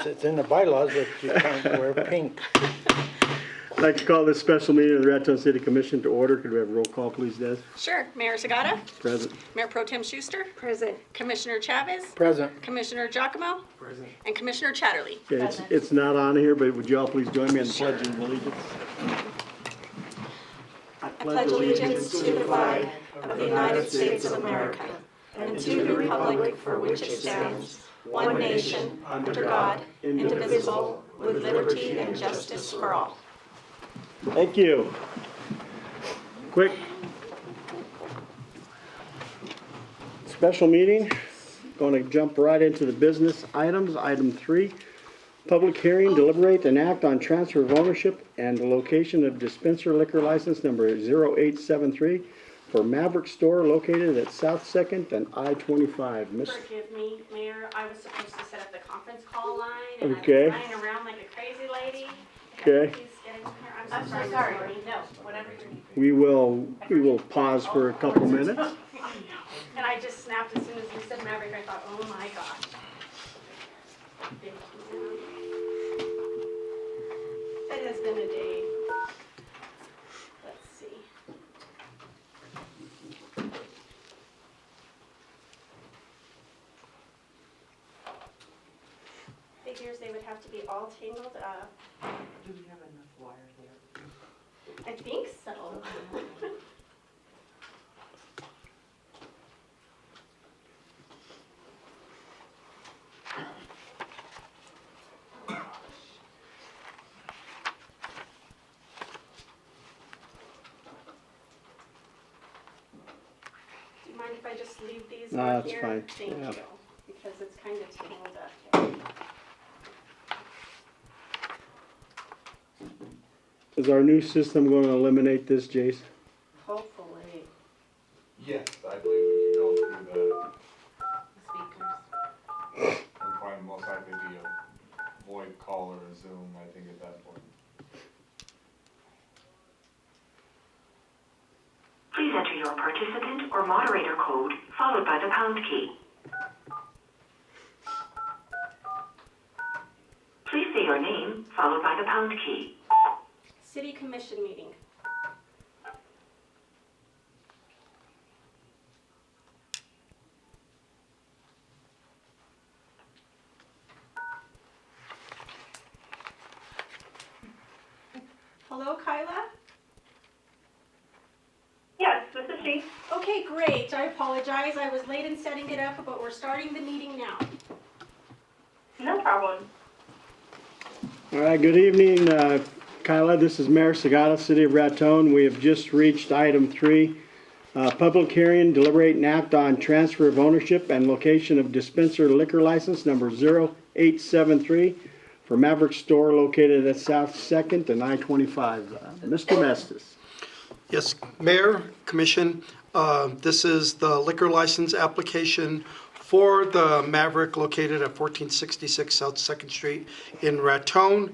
It's in the bylaws that you can't wear pink. I'd like to call this special meeting of the Raton City Commission to order. Could we have a roll call, please, Des? Sure. Mayor Sagata, Present. Mayor Pro Tem Schuster, Present. Commissioner Chavez, Present. Commissioner Giacomo, and Commissioner Chatterley. Okay, it's not on here, but would you all please join me in the pledge of allegiance? I pledge allegiance to the flag of the United States of America and to the republic for which it stands, one nation, under God, indivisible, with liberty and justice for all. Thank you. Quick. Special meeting. Going to jump right into the business items. Item 3, public hearing, deliberate and act on transfer of ownership and the location of dispenser liquor license number 0873 for Maverick Store located at South 2nd and I-25. Miss. Forgive me, Mayor. I was supposed to set up the conference call line, and Okay. I was running around like a crazy lady. Okay. Please get in here. I'm so sorry. No, whatever you need. We will pause for a couple minutes. And I just snapped as soon as you said Maverick. I thought, oh my gosh. Thank you. It has been a day. Let's see. Figures they would have to be all tangled up. Do we have enough wire there? I think so. Do you mind if I just leave these No, on that's here? fine. Thank Yeah. you, because it's kind of tangled up here. Is our new system going to eliminate this, Jace? Hopefully. Yes, I believe we can go through the, Speakers. it'll probably most likely be a VoIP call or a Zoom, I think at that point. Please enter your participant or moderator code followed by the pound key. Please say your name followed by the pound key. City Commission meeting. Hello, Kyla? Yes, this is she. Okay, great. I apologize. I was late in setting it up, but we're starting the meeting now. No problem. All right, good evening, Kyla. This is Mayor Sagata, City of Raton. We have just reached item 3, public hearing, deliberate and act on transfer of ownership and location of dispenser liquor license number 0873 for Maverick Store located at South 2nd and I-25. Mr. Mestis. Yes, Mayor, Commission, this is the liquor license application for the Maverick located at 1466 South 2nd Street in Raton.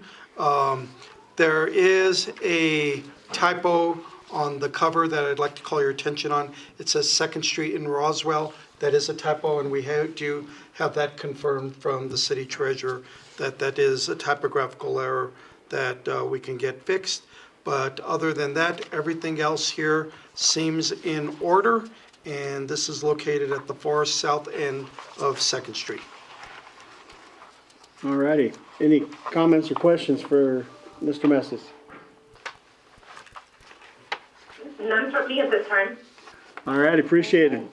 There is a typo on the cover that I'd like to call your attention on. It says 2nd Street in Roswell. That is a typo, and we do have that confirmed from the city treasurer that that is a typographical error that we can get fixed. But other than that, everything else here seems in order, and this is located at the far south end of 2nd Street. All righty. Any comments or questions for Mr. Mestis? None for me at this time. All right, appreciate it.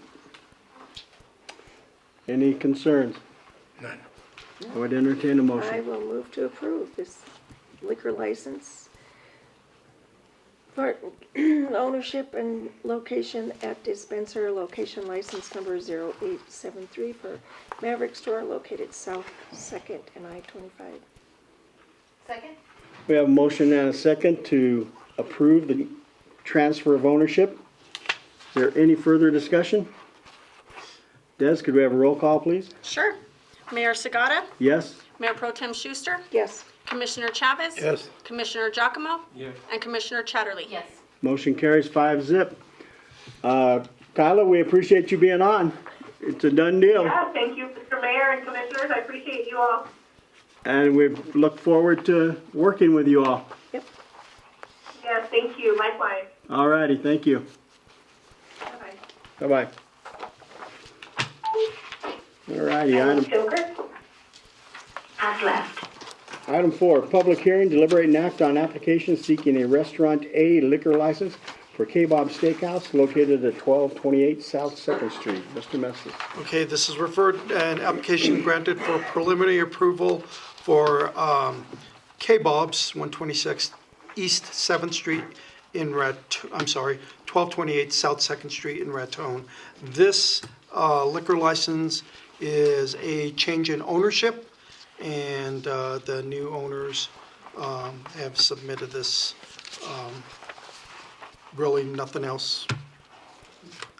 Any concerns? None. I would entertain a I motion. will move to approve this liquor license for ownership and location at dispenser location license number 0873 for Maverick Store located South 2nd and I-25. Second? We have a motion and a second to approve the transfer of ownership. Is there any further discussion? Des, could we have a roll call, please? Sure. Mayor Sagata, Yes? Mayor Pro Tem Schuster, Yes. Commissioner Chavez. Yes. Commissioner Giacomo. Yes. And Commissioner Chatterley. Yes. Motion carries 5-0. Kyla, we appreciate you being on. It's a done deal. Yeah, thank you, Mr. Mayor and Commissioners. I appreciate you all. And we look forward to working with you all. Yes, thank you. Likewise. All righty, thank you. Bye-bye. Bye-bye. All righty, Joker has left. item 4, public hearing, deliberate and act on application seeking a Restaurant A liquor license for K-Bob Steakhouse located at 1228 South 2nd Street. Mr. Messis. Okay, this is referred, an application granted for preliminary approval for K-Bob's, 126 East 7th Street in 1228 South 2nd Street in Raton. This liquor license is a change in ownership, and the new owners have submitted this. Really nothing else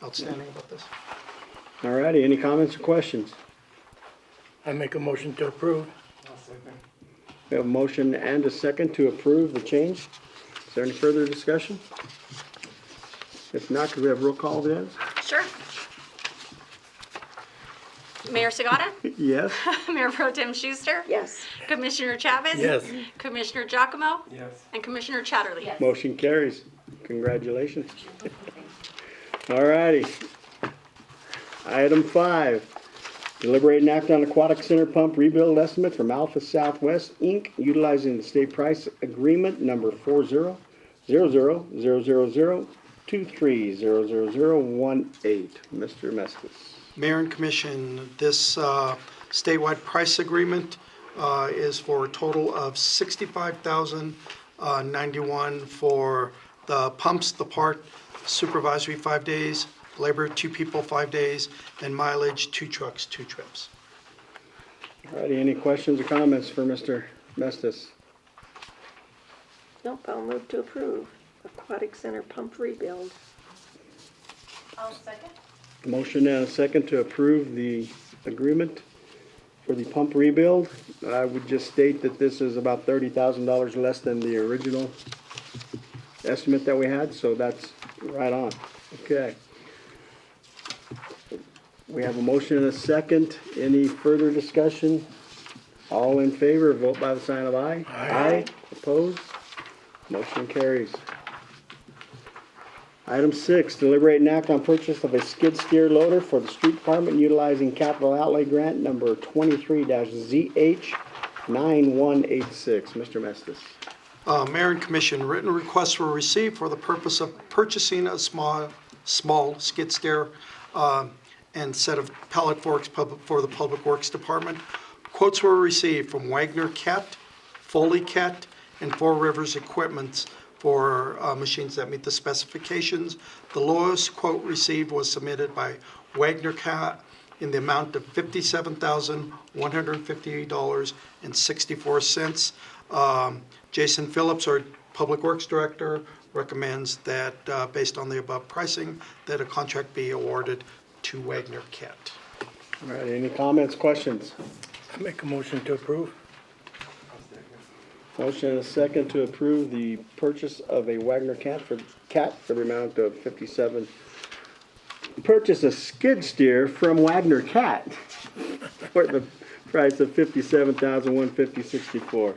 outstanding about this. All righty, any comments or questions? I make a motion to approve. We have a motion and a second to approve the change. Is there any further discussion? If not, could we have roll call, Des? Sure. Mayor Sagata, Yes? Mayor Pro Tem Schuster, Yes. Commissioner Chavez. Yes. Commissioner Giacomo, Yes. and Commissioner Chatterley. Motion carries. Congratulations. All righty. Item 5, deliberate and act on aquatic center pump rebuild estimate from Alpha Southwest, Inc., utilizing the state price agreement number 40000023000018. Mr. Mestis. Mayor and Commission, this statewide price agreement is for a total of $65,091 for the pumps, the part, supervisory 5 days, labor 2 people 5 days, and mileage 2 trucks 2 trips. All righty, any questions or comments for Mr. Mestis? Nope, I'll move to approve. Aquatic Center pump rebuild. I'll second. Motion and a second to approve the agreement for the pump rebuild. I would just state that this is about $30,000 less than the original estimate that we had, so that's right on. Okay. We have a motion and a second. Any further discussion? All in favor, vote by the sign of aye. Aye. Opposed? Motion carries. Item 6, deliberate and act on purchase of a skid steer loader for the street department utilizing capital outlay grant number 23-ZH9186. Mr. Mestis. Mayor and Commission, written requests were received for the purpose of purchasing a small skid steer and set of pallet forks for the Public Works Department. Quotes were received from Wagner Cat, Foley Cat, and Four Rivers Equipment for machines that meet the specifications. The lowest quote received was submitted by Wagner Cat in the amount of $57,158.64. Jason Phillips, our Public Works Director, recommends that, based on the above pricing, that a contract be awarded to Wagner Cat. All right, any comments, questions? I make a motion to approve. Motion and a second to approve the purchase of a Wagner cat for the amount of $57,000. Purchase a skid steer from Wagner Cat for the price of $57,150.64.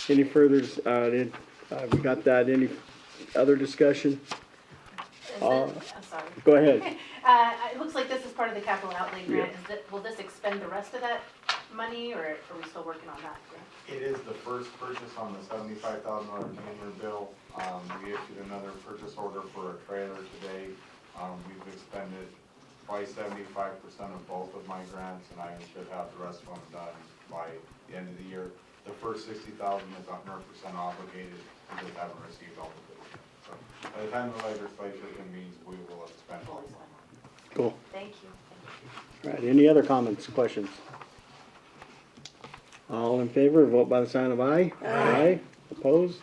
Any further, we got that, any other discussion? I'm sorry. Go ahead. It looks like this is part of the capital outlay grant. Will this expend the rest of that money, or are we still working on that grant? It is the first purchase on the $75,000 Daimler bill. We issued another purchase order for a trailer today. We've expended by 75% of both of my grants, and I should have the rest of them done by the end of the year. The first $60,000 is 100% obligated, we just haven't received all of it. So by the time the legislature convenes, we will have spent all of it. Cool. Thank you. All right, any other comments, questions? All in favor, vote by the sign of aye. Aye. Opposed?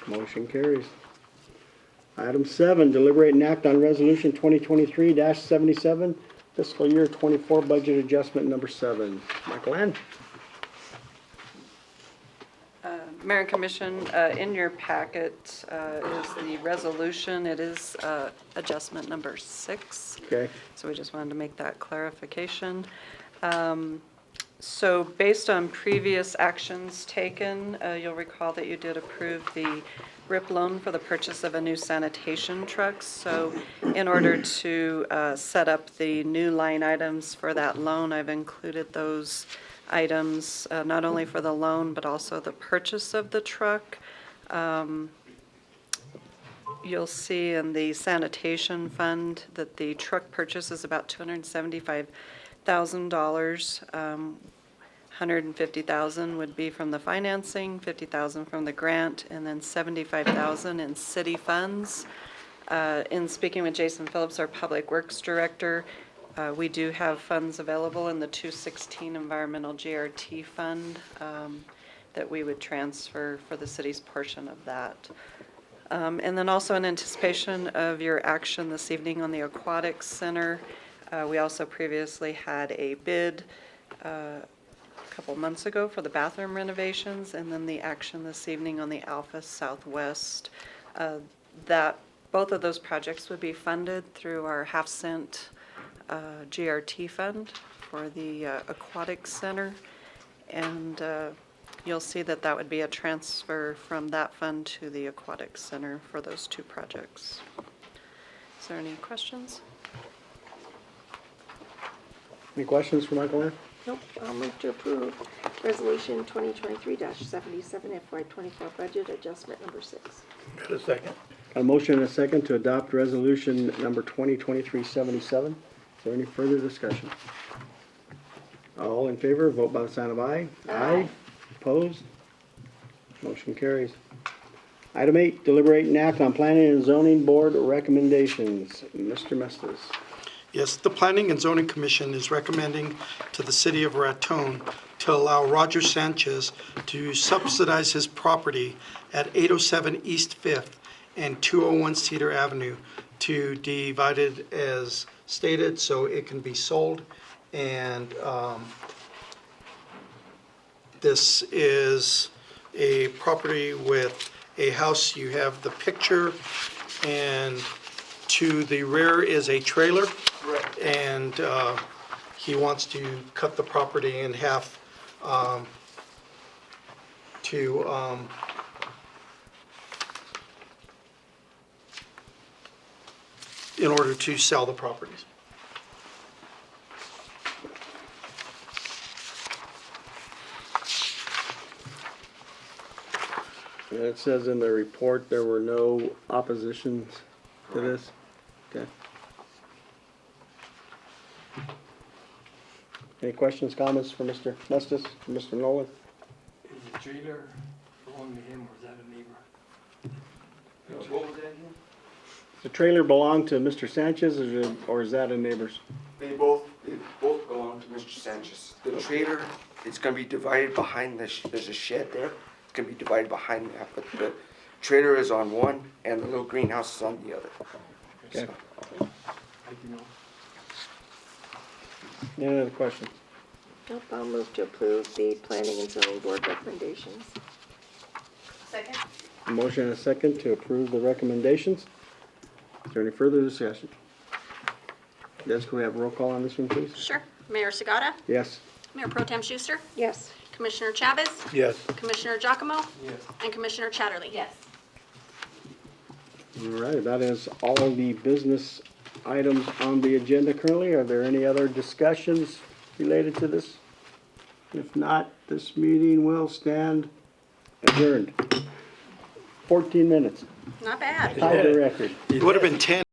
Motion carries. Item 7, deliberate and act on resolution 2023-77, fiscal year 24 budget adjustment number 7. Michael Ann? Mayor and Commission, in your packet is the resolution. It is adjustment number 6. Okay. So we just wanted to make that clarification. So based on previous actions taken, you'll recall that you did approve the RIP loan for the purchase of a new sanitation truck. So in order to set up the new line items for that loan, I've included those items, not only for the loan, but also the purchase of the truck. You'll see in the sanitation fund that the truck purchase is about $275,000. $150,000 would be from the financing, $50,000 from the grant, and then $75,000 in city funds. In speaking with Jason Phillips, our Public Works Director, we do have funds available in the 216 Environmental GRT Fund that we would transfer for the city's portion of that. And then also in anticipation of your action this evening on the Aquatics Center, we also previously had a bid a couple months ago for the bathroom renovations, and then the action this evening on the Alpha Southwest. Both of those projects would be funded through our half-cent GRT fund for the Aquatics Center. And you'll see that that would be a transfer from that fund to the Aquatics Center for those two projects. Is there any questions? Any questions for Michael Ann? Nope, I'll move to approve Resolution 2023-77 FY24 Budget Adjustment Number 6. Got a second? A motion and a second to adopt resolution number 2023-77. Is there any further discussion? All in favor, vote by the sign of aye. Aye. Opposed? Motion carries. Item 8, deliberate and act on planning and zoning board recommendations. Mr. Mestes. Yes, the Planning and Zoning Commission is recommending to the city of Raton to allow Roger Sanchez to subsidize his property at 807 East 5th and 201 Cedar Avenue to divide it as stated so it can be sold. And this is a property with a house. You have the picture, and to the rear is a trailer. And he wants to cut the property in half in order to sell the properties. And it says in the report there were no oppositions to this. Okay. Any questions, comments for Mr. Mestes, Mr. Nolan? Is the trailer belong to him or is that a neighbor? What was that again? The trailer belong to Mr. Sanchez or is that a neighbor's? They both belong to Mr. Sanchez. The trailer is gonna be divided behind there's a shed there. It's gonna be divided behind that, but the trailer is on one and the little greenhouse is on the other. Okay. Like, you know, Any other questions? Nope, I'll move to approve the Planning and Zoning Board recommendations. Second? A motion and a second to approve the recommendations. Is there any further discussion? Yes, can we have a roll call on this one, please? Sure. Mayor Sagata, Yes. Mayor Pro Tem Schuster, Yes. Commissioner Chavez, Yes. Commissioner Giacomo, yes. and Commissioner Chatterley. Yes. All right, that is all the business items on the agenda currently. Are there any other discussions related to this? If not, this meeting will stand adjourned. 14 minutes. Not bad. Tied the record. It would have been 10